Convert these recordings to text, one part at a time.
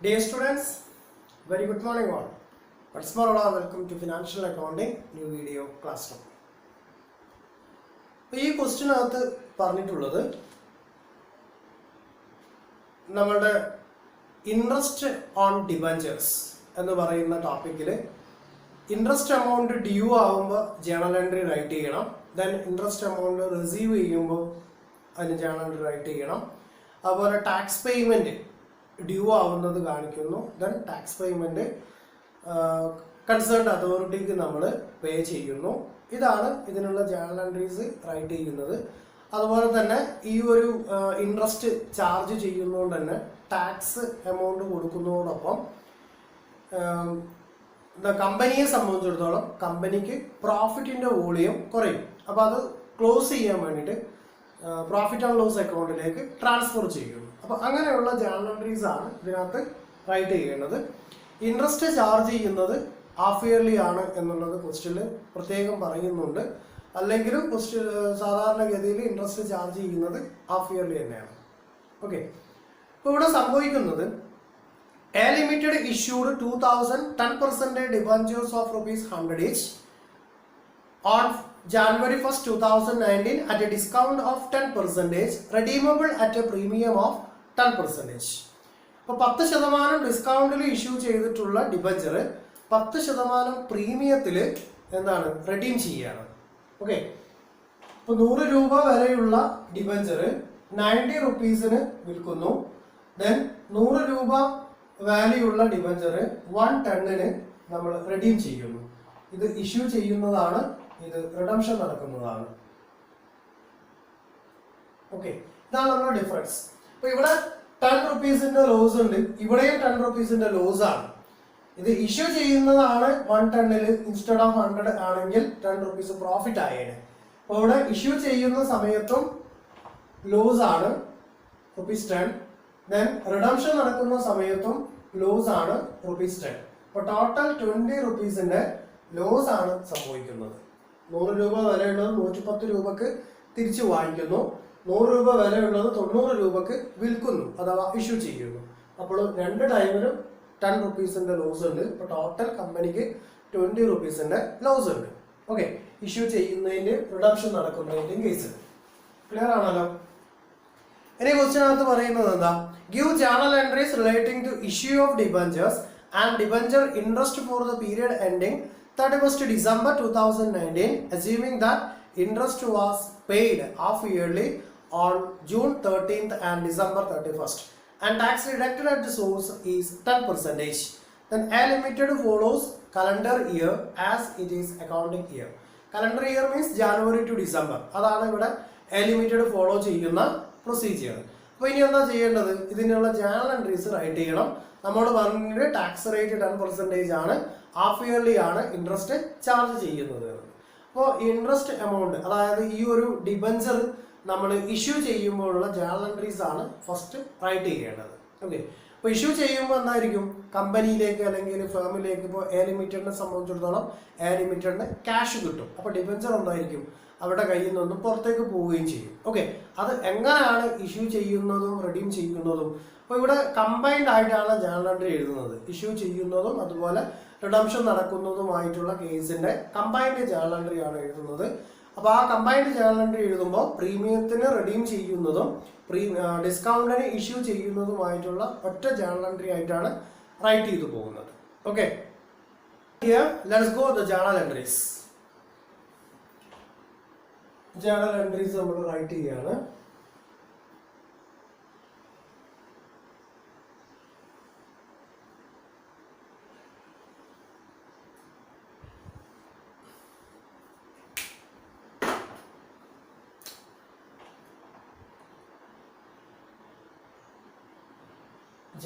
Dear students, very good morning all. Once more, welcome to Financial Accounting new video classroom. ഈ ക്വസ്റ്റ്യനകത്ത് പറഞ്ഞിട്ടുള്ളത് നമ്മളുടെ interest on debentures എന്ന് പറയുന്ന ടോപ്പിക്കിൽ ഇൻട്രസ്റ്റ് എമൗണ്ട് ഡ്യൂ ആകുമ്പോൾ ജേണൽ എൻട്രി റൈറ്റ് ചെയ്യണം. ദെൻ ഇൻട്രസ്റ്റ് എമൗണ്ട് റിസീവ് ചെയ്യുമ്പോൾ അതിന് ജേണൽ എൻട്രി റൈറ്റ് ചെയ്യണം. അതുപോലെ ടാക്സ് പേയ്മെൻറ്റ് ഡ്യൂ ആവുന്നത് കാണിക്കുന്നു. ദെൻ ടാക്സ് പേയ്മെൻറ്റ് കൺസേൺഡ് അതോറിറ്റിക്ക് നമ്മൾ പേ ചെയ്യുന്നു. ഇതാണ് ഇതിനുള്ള ജേണൽ എൻട്രീസ് റൈറ്റ് ചെയ്യുന്നത്. അതുപോലെ തന്നെ ഈ ഒരു ഇൻട്രസ്റ്റ് ചാർജ് ചെയ്യുന്നതുകൊണ്ട് തന്നെ ടാക്സ് എമൗണ്ട് കൊടുക്കുന്നതോടൊപ്പം കമ്പനിയെ സംബന്ധിച്ചിടത്തോളം കമ്പനിക്ക് പ്രോഫിറ്റിൻ്റെ വോളിയം കുറയും. അപ്പോൾ അത് ക്ലോസ് ചെയ്യാൻ വേണ്ടിയിട്ട് പ്രോഫിറ്റ് ആൻഡ് ലോസ് അക്കൗണ്ടിലേക്ക് ട്രാൻസ്ഫർ ചെയ്യുന്നു. അപ്പോൾ അങ്ങനെയുള്ള ജേണൽ എൻട്രീസ് ആണ് ഇതിനകത്ത് റൈറ്റ് ചെയ്യേണ്ടത്. ഇൻട്രസ്റ്റ് ചാർജ് ചെയ്യുന്നത് ഹാഫ് ഇയർലി ആണ് എന്നുള്ളത് ക്വസ്റ്റ്യനിൽ പ്രത്യേകം പറയുന്നുണ്ട്. അല്ലെങ്കിലും ക്വസ്റ്റ്യൻ സാധാരണഗതിയിൽ ഇൻട്രസ്റ്റ് ചാർജ് ചെയ്യുന്നത് ഹാഫ് ഇയർലി തന്നെയാണ്. ഓക്കെ, ഇപ്പോൾ ഇവിടെ സംഭവിക്കുന്നത് A limited issued 2010% debentures of ₹100 each on January 1st, 2019 at a discount of 10%, redeemable at a premium of 10%. അപ്പോൾ 10% ഡിസ്കൗണ്ടിൽ ഇഷ്യൂ ചെയ്തിട്ടുള്ള ഡിബഞ്ചർ 10% പ്രീമിയത്തിൽ എന്താണ് റെഡീം ചെയ്യുകയാണ്. ഓക്കെ, ഇപ്പോൾ 100 രൂപ വരെയുള്ള ഡിബഞ്ചർ 90 റുപ്പീസിന് വിൽക്കുന്നു. ദെൻ 100 രൂപ വാല്യൂ ഉള്ള ഡിബഞ്ചർ 110 നമ്മൾ റെഡീം ചെയ്യുന്നു. ഇത് ഇഷ്യൂ ചെയ്യുന്നതാണ്, ഇത് റിഡംഷൻ നടക്കുന്നതാണ്. ഓക്കെ, ഇതാണ് നമ്മുടെ ഡിഫറൻസ്. അപ്പൊ ഇവിടെ 10 റുപ്പീസിന്റെ ലോസ് ഉണ്ട്, ഇവിടെയും 10 റുപ്പീസിന്റെ ലോസ് ആണ്. ഇത് ഇഷ്യൂ ചെയ്യുന്നതാണ് 110 ഇൻസ്റ്റെഡ് ഓഫ് 100 ആണെങ്കിൽ 10 റുപ്പീസ് പ്രോഫിറ്റ് ആയേനെ. അപ്പോൾ ഇവിടെ ഇഷ്യൂ ചെയ്യുന്ന സമയത്തും ലോസ് ആണ് ₹10. ദെൻ റിഡംഷൻ നടക്കുന്ന സമയത്തും ലോസ് ആണ് ₹10. അപ്പോൾ ടോട്ടൽ 20 റുപ്പീസിന്റെ ലോസ് ആണ് സംഭവിക്കുന്നത്. 100 രൂപ വിലയുള്ളത് 110 രൂപക്ക് തിരിച്ചു വാങ്ങിക്കുന്നു. 100 രൂപ വിലയുള്ളത് 90 രൂപക്ക് വിൽക്കുന്നു അഥവാ ഇഷ്യൂ ചെയ്യുന്നു. അപ്പോൾ രണ്ട് ടൈമിലും 10 റുപ്പീസിന്റെ ലോസ് ഉണ്ട്. ഇപ്പോൾ ടോട്ടൽ കമ്പനിക്ക് 20 റുപ്പീസിന്റെ ലോസ് ഉണ്ട്. ഓക്കെ, ഇഷ്യൂ ചെയ്യുന്നതിന്റെ റിഡംഷൻ നടക്കുന്നതിന്റെയും കേസ് ക്ലിയർ ആണല്ലോ. ഇനി ക്വസ്റ്റ്യനകത്ത് പറയുന്നത് എന്താ? Give journal entries relating to issue of debentures and debenture interest for the period ending 31st December 2019, assuming that interest was paid half yearly on June 13th and December 31st, and tax deducted at the source is 10%. Then A Limited follows calendar year as it is accounting year. Calendar year means January to December. അതാണ് ഇവിടെ A Limited follow ചെയ്യുന്ന procedure. അപ്പോൾ ഇനി എന്താ ചെയ്യേണ്ടത്? ഇതിനുള്ള journal entries right ചെയ്യണം. നമ്മൾ പറഞ്ഞിട്ട് ടാക്സ് റേറ്റ് 10% ആണ്, ഹാഫ് ഇയർലി ആണ് ഇൻട്രസ്റ്റ് ചാർജ് ചെയ്യുന്നത്. അപ്പോൾ ഇൻട്രസ്റ്റ് എമൗണ്ട്, അതായത് ഈ ഒരു ഡിബഞ്ചർ നമ്മൾ ഇഷ്യൂ ചെയ്യുമ്പോഴുള്ള ജേണൽ എൻട്രീസ് ആണ് ഫസ്റ്റ് റൈറ്റ് ചെയ്യേണ്ടത്. ഓക്കെ, അപ്പോൾ ഇഷ്യൂ ചെയ്യുമ്പോൾ എന്തായിരിക്കും? കമ്പനിയിലേക്ക് അല്ലെങ്കിൽ ഫേമിലേക്ക്, ഇപ്പോൾ എ ലിമിറ്റഡിനെ സംബന്ധിച്ചിടത്തോളം എ ലിമിറ്റഡിന് ക്യാഷ് കിട്ടും. അപ്പോൾ ഡിബഞ്ചർ എന്തായിരിക്കും? അവരുടെ കയ്യിൽ നിന്നും പുറത്തേക്ക് പോവുകയും ചെയ്യും. ഓക്കെ, അത് എങ്ങനെയാണ് ഇഷ്യൂ ചെയ്യുന്നതും റെഡീം ചെയ്യുന്നതും? അപ്പോൾ ഇവിടെ കമ്പൈൻഡ് ആയിട്ടാണ് ജേണൽ എൻട്രി എഴുതുന്നത്. ഇഷ്യൂ ചെയ്യുന്നതും അതുപോലെ റിഡംഷൻ നടക്കുന്നതുമായിട്ടുള്ള കേസിന്റെ കമ്പൈൻഡ് ജേണൽ എൻട്രി ആണ് എഴുതുന്നത്. അപ്പോൾ ആ കമ്പൈൻഡ് ജേണൽ എൻട്രി എഴുതുമ്പോൾ പ്രീമിയത്തിന് റെഡീം ചെയ്യുന്നതും ഡിസ്കൗണ്ടിന് ഇഷ്യൂ ചെയ്യുന്നതുമായിട്ടുള്ള ഒറ്റ ജേണൽ എൻട്രി ആയിട്ടാണ് റൈറ്റ് ചെയ്തു പോകുന്നത്. Okay, here let's go the journal entries. Journal entries നമ്മൾ റൈറ്റ് ചെയ്യാണ്.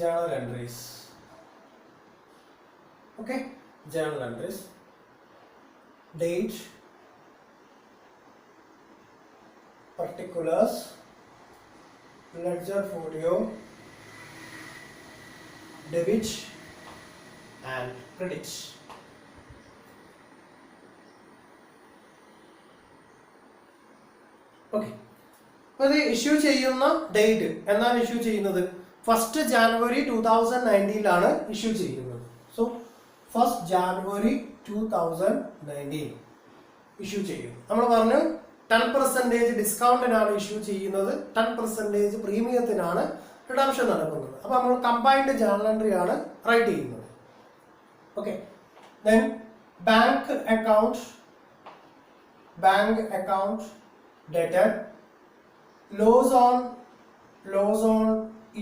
Journal entries. Okay, journal entries. Date, particulars, ledger folio, debit and credit. Okay, അപ്പോൾ ഇത് ഇഷ്യൂ ചെയ്യുന്ന ഡേറ്റ് എന്നാണ് ഇഷ്യൂ ചെയ്യുന്നത്? 1st January 2019 ഇഷ്യൂ ചെയ്യുന്നത്. സോ 1st January 2019 ഇഷ്യൂ ചെയ്യുന്നു. നമ്മൾ പറഞ്ഞു 10% ഡിസ്കൗണ്ടിനാണ് ഇഷ്യൂ ചെയ്യുന്നത്, 10% പ്രീമിയത്തിനാണ് റിഡംഷൻ നടക്കുന്നത്. അപ്പൊ നമ്മൾ കമ്പൈൻഡ് ജേർണൽ എൻട്രി ആണ് റൈറ്റ് ചെയ്യുന്നത്. Okay, then bank account debtor loss on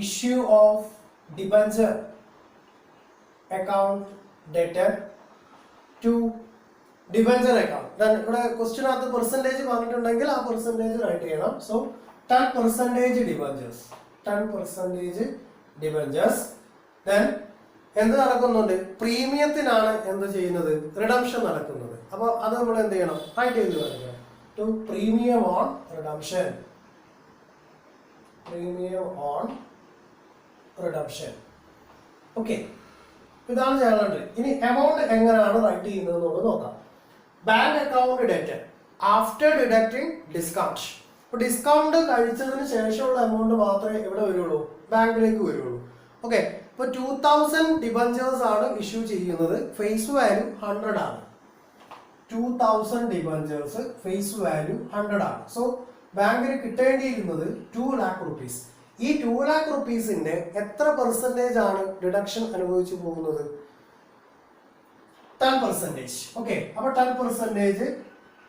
issue of debenture account debtor to debenture account. ഇവിടെ ക്വസ്റ്റ്യനകത്ത് പെർസെൻറ്റേജ് പറഞ്ഞിട്ടുണ്ടെങ്കിൽ ആ പെർസെൻറ്റേജ് റൈറ്റ് ചെയ്യണം. So 10% debentures. ദെൻ എന്ത് നടക്കുന്നുണ്ട്? പ്രീമിയത്തിനാണ് എന്ത് ചെയ്യുന്നത്? റിഡംഷൻ നടക്കുന്നത്. അപ്പോൾ അത് നമ്മൾ എന്ത് ചെയ്യണം? റൈറ്റ് ചെയ്ത് കാണിക്കണം. To premium on redemption. Okay, ഇതാണ് ജേർണൽ എൻട്രി. ഇനി എമൗണ്ട് എങ്ങനെയാണ് റൈറ്റ് ചെയ്യുന്നത് എന്നുള്ളത് നോക്കാം. Bank account debtor after deducting discount. അപ്പോൾ ഡിസ്കൗണ്ട് കഴിച്ചതിന് ശേഷമുള്ള എമൗണ്ട് മാത്രമേ എവിടെ വരുള്ളൂ? ബാങ്കിലേക്ക് വരുള്ളൂ. ഓക്കെ, ഇപ്പോൾ 2000 ഡിബഞ്ചേഴ്സ് ആണ് ഇഷ്യൂ ചെയ്യുന്നത്. ഫേസ് വാല്യൂ 100 ആണ്. 2000 ഡിബഞ്ചേഴ്സ് ഫേസ് വാല്യൂ 100 ആണ്. സോ ബാങ്കിന് കിട്ടേണ്ടിയിരുന്നത് 2 lakh rupees. ഈ 2 lakh rupeesന്റെ എത്ര പെർസെൻറ്റേജ് ആണ് ഡിഡക്ഷൻ അനുഭവിച്ചു പോകുന്നത്? 10%. ഓക്കെ, അപ്പൊ 10%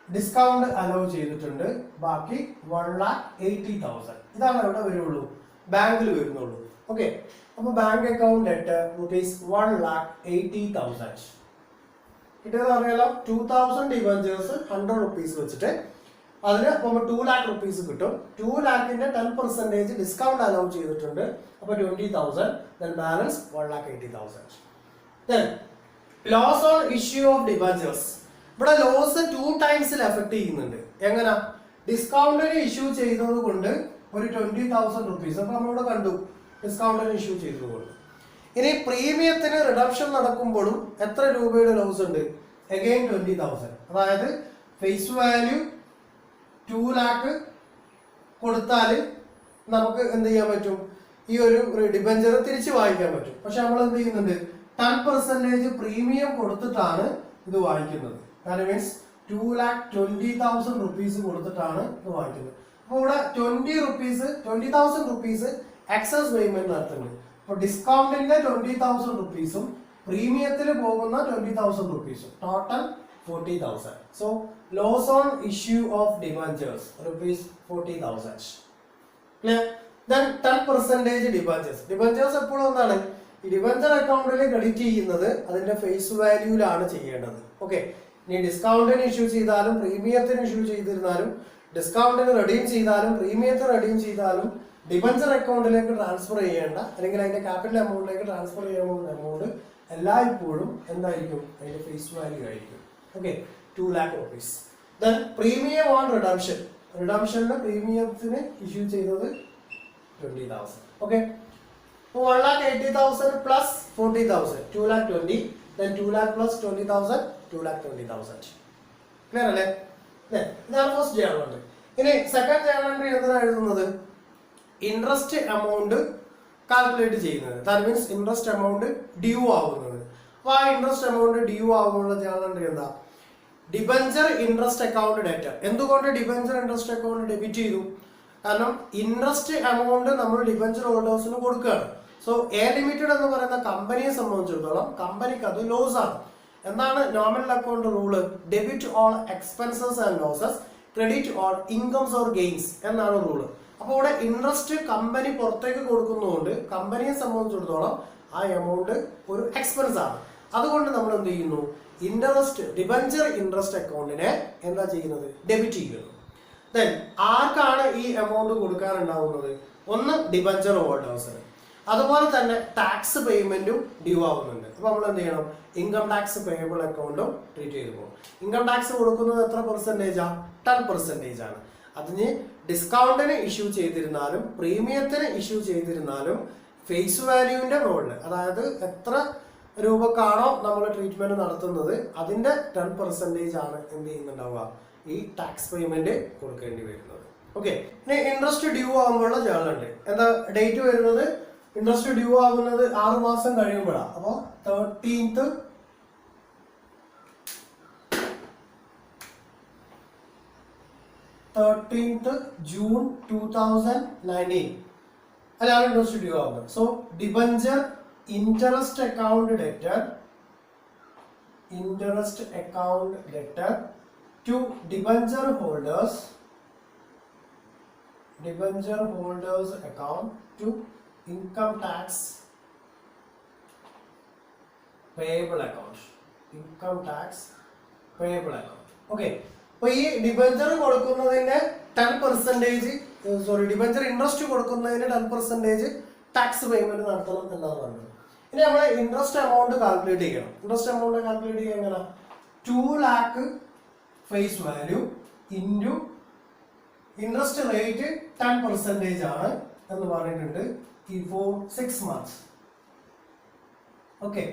ഡിസ്കൗണ്ട് അലോ ചെയ്തിട്ടുണ്ട്. ബാക്കി 1,80,000 ഇതാണ് എവിടെ വരുള്ളൂ? ബാങ്കിൽ വരുന്നുള്ളൂ. ഓക്കെ, അപ്പൊ ബാങ്ക് അക്കൗണ്ട് ഡെറ്റ് ₹1,80,000 കിട്ടിയത് അറിയാലോ. 2000 ഡിബഞ്ചേഴ്സ് 100 rupees വെച്ചിട്ട് അതിന് അപ്പോൾ 2 lakh rupees കിട്ടും. 2 lakhന്റെ 10% ഡിസ്കൗണ്ട് അലോ ചെയ്തിട്ടുണ്ട്. അപ്പൊ 20,000. Then balance 1,80,000. Then loss on issue of debentures. ഇവിടെ ലോസ് 2 times എഫക്ട് ചെയ്യുന്നുണ്ട്. എങ്ങനെ? ഡിസ്കൗണ്ടിന് ഇഷ്യൂ ചെയ്തത് കൊണ്ട് ഒരു 20,000 rupees. അപ്പൊ നമ്മളിവിടെ കണ്ടു ഡിസ്കൗണ്ടിന് ഇഷ്യൂ ചെയ്തതുകൊണ്ട്. ഇനി പ്രീമിയത്തിന് റിഡംഷൻ നടക്കുമ്പോഴും എത്ര രൂപയുടെ ലോസ് ഉണ്ട്? അഗൈൻ 20,000. അതായത് ഫേസ് വാല്യൂ 2 lakh കൊടുത്താൽ നമുക്ക് എന്ത് ചെയ്യാൻ പറ്റും? ഈ ഒരു ഡിബഞ്ചർ തിരിച്ചു വാങ്ങിക്കാൻ പറ്റും. പക്ഷെ നമ്മൾ എന്ത് ചെയ്യുന്നുണ്ട്? 10% പ്രീമിയം കൊടുത്തിട്ടാണ് ഇത് വാങ്ങിക്കുന്നത്. ദാറ്റ് മീൻസ് 2,20,000 rupees കൊടുത്തിട്ടാണ് ഇത് വാങ്ങിക്കുന്നത്. അപ്പോൾ ഇവിടെ 20,000 rupees എക്സസ് പേയ്മെന്റ് നടത്തുന്നുണ്ട്. അപ്പോൾ ഡിസ്കൗണ്ടിന്റെ 20,000 rupeesഉം പ്രീമിയത്തിൽ പോകുന്ന 20,000 rupeesഉം total 40,000. So loss on issue of debentures ₹40,000. Clear? Then 10% debentures എപ്പോഴും എന്താണ്? ഈ ഡിബഞ്ചർ അക്കൗണ്ടിൽ ക്രെഡിറ്റ് ചെയ്യുന്നത് അതിന്റെ ഫേസ് വാല്യൂലാണ് ചെയ്യേണ്ടത്. ഓക്കെ, ഇനി ഡിസ്കൗണ്ടിന് ഇഷ്യൂ ചെയ്താലും പ്രീമിയത്തിന് ഇഷ്യൂ ചെയ്തിരുന്നാലും ഡിസ്കൗണ്ടിന് റെഡീം ചെയ്താലും പ്രീമിയത്തിന് റെഡീം ചെയ്താലും ഡിബഞ്ചർ അക്കൗണ്ടിലേക്ക് ട്രാൻസ്ഫർ ചെയ്യേണ്ട അല്ലെങ്കിൽ അതിന്റെ ക്യാപിറ്റൽ എമൗണ്ടിലേക്ക് ട്രാൻസ്ഫർ ചെയ്യുന്ന എമൗണ്ട് എല്ലായ്പ്പോഴും എന്തായിരിക്കും? അതിന്റെ ഫേസ് വാല്യൂ ആയിരിക്കും. Okay, 2 lakh rupees. Then premium on redemption. റിഡംഷന് പ്രീമിയത്തിന് ഇഷ്യൂ ചെയ്തത് 20,000. Okay, 1,80,000 plus 40,000 2,20,000. Then 2 lakh plus 20,000 2,20,000. Clear അല്ലേ? ഇതാണ് ഫസ്റ്റ് ജേർണൽ എൻട്രി. ഇനി സെക്കൻഡ് ജേർണൽ എൻട്രി എന്തിനാണ് എഴുതുന്നത്? ഇൻട്രസ്റ്റ് എമൗണ്ട് കാൽക്കുലേറ്റ് ചെയ്യുന്നത്. That means interest amount due ആവുന്നത്. അപ്പോൾ ആ ഇൻട്രസ്റ്റ് എമൗണ്ട് ഡ്യൂ ആവുന്ന ജേർണൽ എൻട്രി എന്താ? Debenture interest account debtor. എന്തുകൊണ്ട് ഡിബഞ്ചർ ഇൻട്രസ്റ്റ് അക്കൗണ്ട് ഡെബിറ്റ് ചെയ്തു? കാരണം ഇൻട്രസ്റ്റ് എമൗണ്ട് നമ്മൾ ഡിബഞ്ചർ ഹോൾഡേഴ്സിന് കൊടുക്കുകയാണ്. സോ എ ലിമിറ്റഡ് എന്ന് പറയുന്ന കമ്പനിയെ സംബന്ധിച്ചിടത്തോളം കമ്പനിക്ക് അത് ലോസ് ആണ്. എന്താണ് nominal account rule? Debit all expenses and losses, credit all incomes or gains എന്നാണ് റൂള്. അപ്പോൾ ഇവിടെ ഇൻട്രസ്റ്റ് കമ്പനി പുറത്തേക്ക് കൊടുക്കുന്നതുകൊണ്ട് കമ്പനിയെ സംബന്ധിച്ചിടത്തോളം ആ എമൗണ്ട് ഒരു എക്സ്പെൻസ് ആണ്. അതുകൊണ്ട് നമ്മൾ എന്ത് ചെയ്യുന്നു? ഡിബഞ്ചർ ഇൻട്രസ്റ്റ് അക്കൗണ്ടിനെ എന്താ ചെയ്യുന്നത്? ഡെബിറ്റ് ചെയ്യുന്നു. ദെൻ ആർക്കാണ് ഈ എമൗണ്ട് കൊടുക്കാനുണ്ടാവുന്നത്? ഒന്ന് ഡിബഞ്ചർ ഹോൾഡേഴ്സിന്. അതുപോലെ തന്നെ ടാക്സ് പേയ്മെന്റും ഡ്യൂ ആവുന്നുണ്ട്. അപ്പൊ നമ്മൾ എന്ത് ചെയ്യണം? ഇൻകം ടാക്സ് പേയബിൾ അക്കൗണ്ടും ട്രീറ്റ് ചെയ്ത് പോകും. ഇൻകം ടാക്സ് കൊടുക്കുന്നത് എത്ര പെർസെൻറ്റേജാ? 10% ആണ്. അതിന് ഡിസ്കൗണ്ടിന് ഇഷ്യൂ ചെയ്തിരുന്നാലും പ്രീമിയത്തിന് ഇഷ്യൂ ചെയ്തിരുന്നാലും ഫേസ് വാല്യൂവിന്റെ മുകളിൽ, അതായത് എത്ര രൂപക്കാണോ നമ്മൾ ട്രീറ്റ്മെന്റ് നടത്തുന്നത് അതിന്റെ 10% ആണ് എന്ത് ചെയ്യുന്നുണ്ടാവുക? ഈ ടാക്സ് പേയ്മെന്റ് കൊടുക്കേണ്ടി വരുന്നത്. ഓക്കെ, ഇനി ഇൻട്രസ്റ്റ് ഡ്യൂ ആകുമ്പോഴുള്ള ജേർണൽ ഉണ്ട്. എന്താ ഡേറ്റ് വരുന്നത്? ഇൻട്രസ്റ്റ് ഡ്യൂ ആകുന്നത് 6 മാസം കഴിയുമ്പോഴാണ്. അപ്പോൾ 13th June 2019 അതാണ് ഇൻട്രസ്റ്റ് ഡ്യൂ ആവുന്നത്. So debenture interest account debtor to debenture holders account to income tax payable account. Okay. അപ്പോൾ ഈ ഡിബഞ്ചർ കൊടുക്കുന്നതിന്റെ 10% ഡിബഞ്ചർ ഇൻട്രസ്റ്റ് കൊടുക്കുന്നതിന് 10% ടാക്സ് പേയ്മെന്റ് നടത്തണം എന്നാണ് പറഞ്ഞത്. ഇനി നമ്മൾ ഇൻട്രസ്റ്റ് എമൗണ്ട് കാൽക്കുലേറ്റ് ചെയ്യണം. ഇൻട്രസ്റ്റ് എമൗണ്ട് കാൽക്കുലേറ്റ് ചെയ്യാൻ എങ്ങനെ? 2 lakh face value into interest rate 10% ആണ് എന്ന് പറഞ്ഞിട്ടുണ്ട് for 6 months. Okay,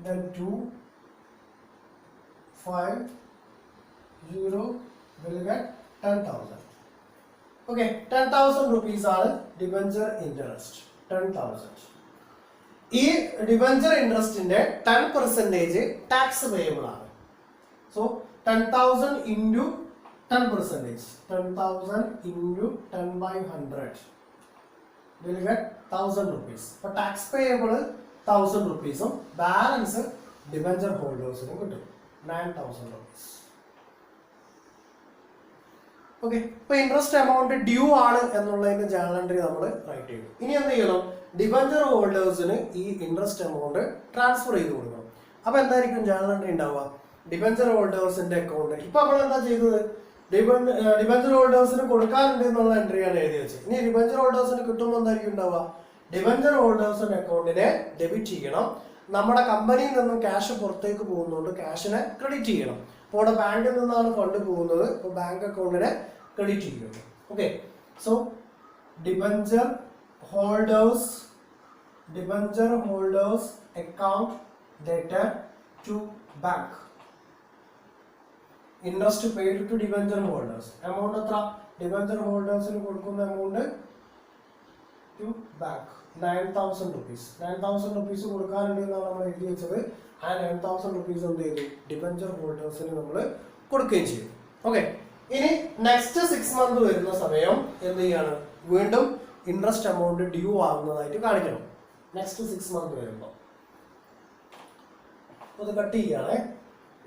then 250 will get 10,000. Okay, 10,000 rupees ആണ് ഡിബഞ്ചർ ഇൻട്രസ്റ്റ്. 10,000. ഈ ഡിബഞ്ചർ ഇൻട്രസ്റ്റിന്റെ 10% ടാക്സ് പേയബിൾ ആണ്. So 10,000 into 10%. 10,000 into 10/100 will get 1,000 rupees. അപ്പോൾ tax payable 1,000 rupees balance debenture ഹോൾഡേഴ്സിന് കിട്ടും 9,000 rupees. ഓക്കെ, ഇപ്പൊ ഇൻട്രസ്റ്റ് എമൗണ്ട് ഡ്യൂ ആണ് എന്നുള്ളതിന്റെ ജേണൽ എൻട്രി നമ്മൾ റൈറ്റ് ചെയ്തു. ഇനി എന്ത് ചെയ്യണം? ഡിബഞ്ചർ ഹോൾഡേഴ്സിന് ഈ ഇൻട്രസ്റ്റ് എമൗണ്ട് ട്രാൻസ്ഫർ ചെയ്ത് കൊടുക്കണം. അപ്പൊ എന്തായിരിക്കും ജേണൽ എൻട്രി ഉണ്ടാവുക? ഡിബഞ്ചർ ഹോൾഡേഴ്സിന്റെ അക്കൗണ്ട്. ഇപ്പൊ നമ്മൾ എന്താ ചെയ്തത്? ഡിബഞ്ചർ ഹോൾഡേഴ്സിന് കൊടുക്കാനുണ്ട് എന്നുള്ള എൻട്രിയാണ് എഴുതി വെച്ചത്. ഇനി ഡിബഞ്ചർ ഹോൾഡേഴ്സിന് കിട്ടുമ്പോൾ എന്തായിരിക്കും ഉണ്ടാവുക? ഡിബഞ്ചർ ഹോൾഡേഴ്സിന്റെ അക്കൗണ്ടിനെ ഡെബിറ്റ് ചെയ്യണം. നമ്മുടെ കമ്പനിയിൽ നിന്നും ക്യാഷ് പുറത്തേക്ക് പോകുന്നതുകൊണ്ട് ക്യാഷിനെ ക്രെഡിറ്റ് ചെയ്യണം. അപ്പോൾ ഇവിടെ ബാങ്കിൽ നിന്നാണ് ഫണ്ട് പോകുന്നത്, അപ്പോൾ ബാങ്ക് അക്കൗണ്ടിനെ ക്രെഡിറ്റ് ചെയ്യണം. Okay, so debenture holders account debtor to bank. Interest paid to debenture holders. Amount എത്ര? ഡിബഞ്ചർ ഹോൾഡേഴ്സിന് കൊടുക്കുന്ന amount to bank 9,000 rupees. 9,000 rupees കൊടുക്കാനുണ്ട് എന്നാണ് നമ്മൾ എഴുതി വെച്ചത്. ആ 9,000 rupees എന്ത് ചെയ്തു? ഡിബഞ്ചർ ഹോൾഡേഴ്സിന് നമ്മൾ കൊടുക്കുകയും ചെയ്തു. ഓക്കെ, ഇനി നെക്സ്റ്റ് 6 month വരുന്ന സമയം എന്ത് ചെയ്യാണ്? വീണ്ടും ഇൻട്രസ്റ്റ് എമൗണ്ട് ഡ്യൂ ആകുന്നതായിട്ട് കാണിക്കണം. നെക്സ്റ്റ് 6 month വരുമ്പോൾ അത് കട്ട് ചെയ്യാണ്.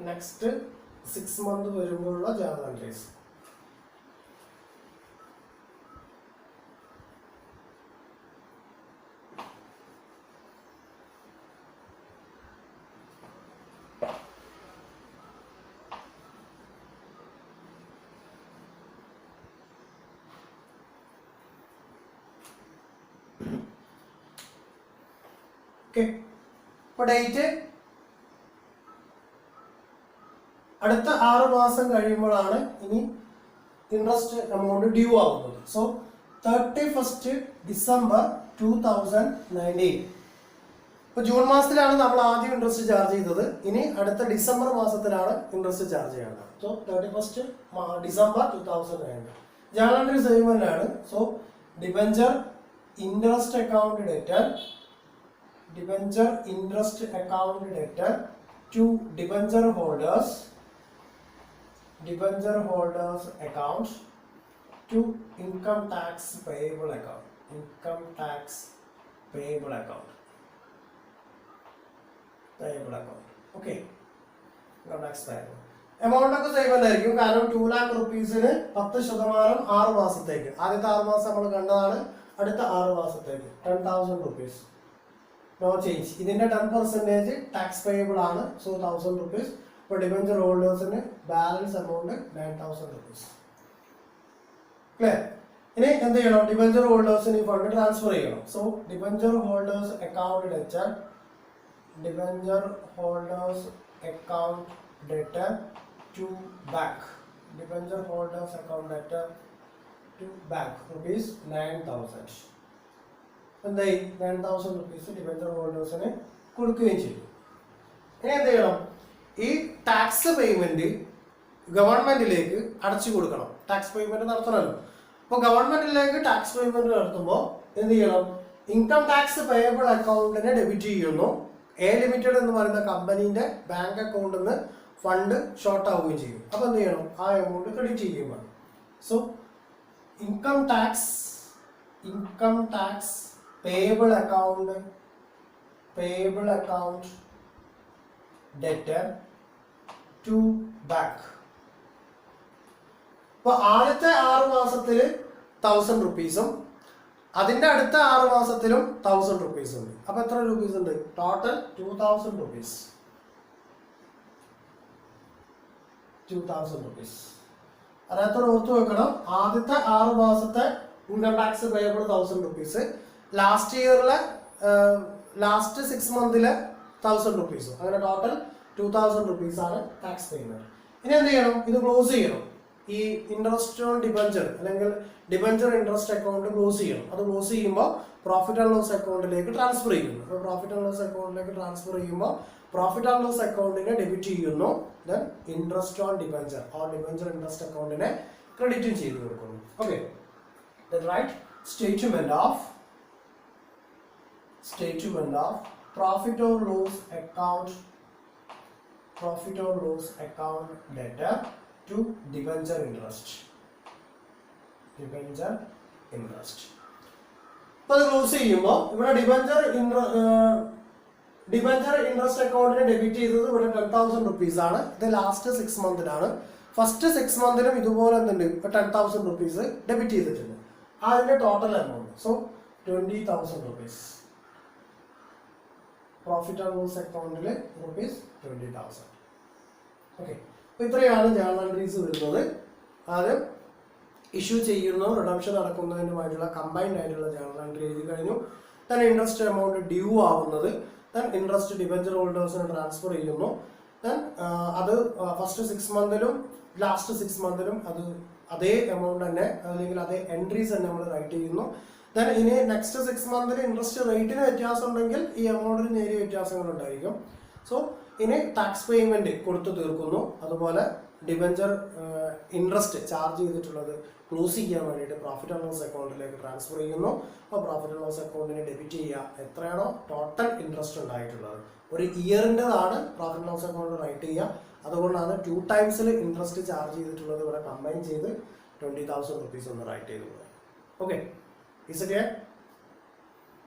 നെക്സ്റ്റ് 6 month വരുമ്പോഴുള്ള ജേണൽ എൻട്രീസ്. ഓക്കെ, ഇപ്പൊ ഡേറ്റ് അടുത്ത 6 മാസം കഴിയുമ്പോഴാണ് ഇനി ഇൻട്രസ്റ്റ് എമൗണ്ട് ഡ്യൂ ആവുന്നത്. So 31st December 2019. ഇപ്പൊ ജൂൺ മാസത്തിലാണ് നമ്മൾ ആദ്യം ഇൻട്രസ്റ്റ് ചാർജ് ചെയ്തത്. ഇനി അടുത്ത ഡിസംബർ മാസത്തിലാണ് ഇൻട്രസ്റ്റ് ചാർജ് ചെയ്യേണ്ടത്. So 31st December 2019. Journal entry same തന്നെയാണ്. So debenture interest account debtor to debenture holders account to income tax payable account. Okay, income tax payable amount ഒക്കെ സെയിം ആയിരിക്കും. കാരണം 2 lakh rupeesന് 10% 6 മാസത്തേക്ക്. ആദ്യത്തെ 6 മാസം നമ്മൾ കണ്ടതാണ്. അടുത്ത 6 മാസത്തേക്ക് 10,000 rupees. No change. ഇതിന്റെ 10% ടാക്സ് പേയബിൾ ആണ്. So 1,000 rupees. ഇപ്പോൾ ഡിബഞ്ചർ ഹോൾഡേഴ്സിന് ബാലൻസ് എമൗണ്ട് 9,000 rupees. ക്ലിയർ? ഇനി എന്ത് ചെയ്യണം? ഡിബഞ്ചർ ഹോൾഡേഴ്സിന് ഈ ഫണ്ട് ട്രാൻസ്ഫർ ചെയ്യണം. So debenture holders account debtor to bank. rupees 9,000. എന്തായി? 9,000 rupees ഡിബഞ്ചർ ഹോൾഡേഴ്സിന് കൊടുക്കുകയും ചെയ്തു. ഇനി എന്ത് ചെയ്യണം? ഈ ടാക്സ് പേയ്മെന്റ് ഗവൺമെന്റിലേക്ക് അടച്ചു കൊടുക്കണം. ടാക്സ് പേയ്മെന്റ് നടത്തണമല്ലോ. അപ്പോൾ ഗവൺമെന്റിലേക്ക് ടാക്സ് പേയ്മെന്റ് നടത്തുമ്പോൾ എന്ത് ചെയ്യണം? ഇൻകം ടാക്സ് പേയബിൾ അക്കൗണ്ടിനെ ഡെബിറ്റ് ചെയ്യുന്നു. എ ലിമിറ്റഡ് എന്ന് പറയുന്ന കമ്പനീന്റെ ബാങ്ക് അക്കൗണ്ടിൽ നിന്ന് ഫണ്ട് ഷോർട്ട് ആവുകയും ചെയ്യും. അപ്പൊ എന്ത് ചെയ്യണം? ആ എമൗണ്ട് ക്രെഡിറ്റ് ചെയ്യുകയാണ്. So income tax payable account debtor to bank. അപ്പൊ ആദ്യത്തെ 6 മാസത്തിൽ 1000 റുപ്പീസും അതിന്റെ അടുത്ത 6 മാസത്തിലും 1000 റുപ്പീസ് ഉണ്ട്. അപ്പൊ എത്ര റുപ്പീസ് ഉണ്ട്? Total 2000 rupees. 2000 റുപ്പീസ്. അതിനകത്തോട് ഓർത്തു വെക്കണം, ആദ്യത്തെ 6 മാസത്തെ income tax payable 1000 rupees, last ഇയറിലെ ലാസ്റ്റ് 6 മന്തിലെ 1000 റുപ്പീസും, അങ്ങനെ ടോട്ടൽ 2000 റുപ്പീസ് ആണ് ടാക്സ് പേയ്മെന്റ്. ഇനി എന്ത് ചെയ്യണം? ഇത് ക്ലോസ് ചെയ്യണം. ഈ ഇൻട്രസ്റ്റ് ഓൺ ഡിബഞ്ചർ അല്ലെങ്കിൽ ഡിബഞ്ചർ ഇൻട്രസ്റ്റ് അക്കൗണ്ട് ക്ലോസ് ചെയ്യണം. അത് ക്ലോസ് ചെയ്യുമ്പോൾ പ്രോഫിറ്റ് ആൻഡ് ലോസ് അക്കൗണ്ടിലേക്ക് ട്രാൻസ്ഫർ ചെയ്യുന്നു. അപ്പോൾ പ്രോഫിറ്റ് ആൻഡ് ലോസ് അക്കൗണ്ടിലേക്ക് ട്രാൻസ്ഫർ ചെയ്യുമ്പോൾ പ്രോഫിറ്റ് ആൻഡ് ലോസ് അക്കൗണ്ടിനെ ഡെബിറ്റ് ചെയ്യുന്നു. Then interest on debenture debenture interest അക്കൗണ്ടിനെ ക്രെഡിറ്റും ചെയ്ത് കൊടുക്കുന്നു. Okay, right statement of profit or loss account debtor to debenture interest. അപ്പോൾ അത് ക്ലോസ് ചെയ്യുമ്പോൾ ഇവിടെ ഡിബഞ്ചർ ഇൻട്രസ്റ്റ് അക്കൗണ്ടിനെ ഡെബിറ്റ് ചെയ്തത് ഇവിടെ 10,000 റുപ്പീസ് ആണ്. ഇത് ലാസ്റ്റ് 6 മന്തിലാണ്. ഫസ്റ്റ് 6 മന്തിലും ഇതുപോലെ എന്തുണ്ട്? ഇപ്പൊ 10,000 റുപ്പീസ് ഡെബിറ്റ് ചെയ്തിട്ടുണ്ട്. അതിന്റെ total amount so 20,000 rupees. Profit and loss അക്കൗണ്ടിൽ റുപ്പീസ് 20,000. ഓക്കെ, അപ്പോൾ ഇത്രയാണ് ജേർണൽ എൻട്രീസ് വരുന്നത്. ആദ്യം ഇഷ്യൂ ചെയ്യുന്നു, റിഡംഷൻ നടക്കുന്നതിനുമായിട്ടുള്ള കമ്പൈൻഡ് ആയിട്ടുള്ള ജേർണൽ എൻട്രി എഴുതി കഴിഞ്ഞു. ദെൻ ഇൻട്രസ്റ്റ് എമൗണ്ട് ഡ്യൂ ആവുന്നത്, ദെൻ ഇൻട്രസ്റ്റ് ഡിബഞ്ചർ ഹോൾഡേഴ്സിന് ട്രാൻസ്ഫർ ചെയ്യുന്നു. ദെൻ അത് ഫസ്റ്റ് 6 മന്തിലും ലാസ്റ്റ് 6 മന്തിലും അത് അതേ എമൗണ്ട് തന്നെ അല്ലെങ്കിൽ അതേ എൻട്രീസ് തന്നെ നമ്മൾ റൈറ്റ് ചെയ്യുന്നു. ദെൻ ഇനി നെക്സ്റ്റ് 6 മന്തിൽ ഇൻട്രസ്റ്റ് റേറ്റിന് വ്യത്യാസം ഉണ്ടെങ്കിൽ ഈ എമൗണ്ടിന് നേരിയ വ്യത്യാസങ്ങൾ ഉണ്ടായിരിക്കും. സോ ഇനി ടാക്സ് പേയ്മെന്റ് കൊടുത്തു തീർക്കുന്നു. അതുപോലെ ഡിബഞ്ചർ ഇൻട്രസ്റ്റ് ചാർജ് ചെയ്തിട്ടുള്ളത് ക്ലോസ് ചെയ്യാൻ വേണ്ടിയിട്ട് പ്രോഫിറ്റ് ആൻഡ് ലോസ് അക്കൗണ്ടിലേക്ക് ട്രാൻസ്ഫർ ചെയ്യുന്നു. അപ്പോൾ പ്രോഫിറ്റ് ആൻഡ് ലോസ് അക്കൗണ്ടിനെ ഡെബിറ്റ് ചെയ്യുക. എത്രയാണോ ടോട്ടൽ ഇൻട്രസ്റ്റ് ഉണ്ടായിട്ടുള്ളത്, ഒരു ഇയറിൻ്റെതാണ് profit and loss account write ചെയ്യുക. അതുകൊണ്ടാണ് 2 ടൈംസിൽ ഇൻട്രസ്റ്റ് ചാർജ് ചെയ്തിട്ടുള്ളത് ഇവിടെ കമ്പൈൻ ചെയ്ത് 20,000 റുപ്പീസ് ഒന്ന് റൈറ്റ് ചെയ്ത് കൊടുക്കുക. Okay, is it clear?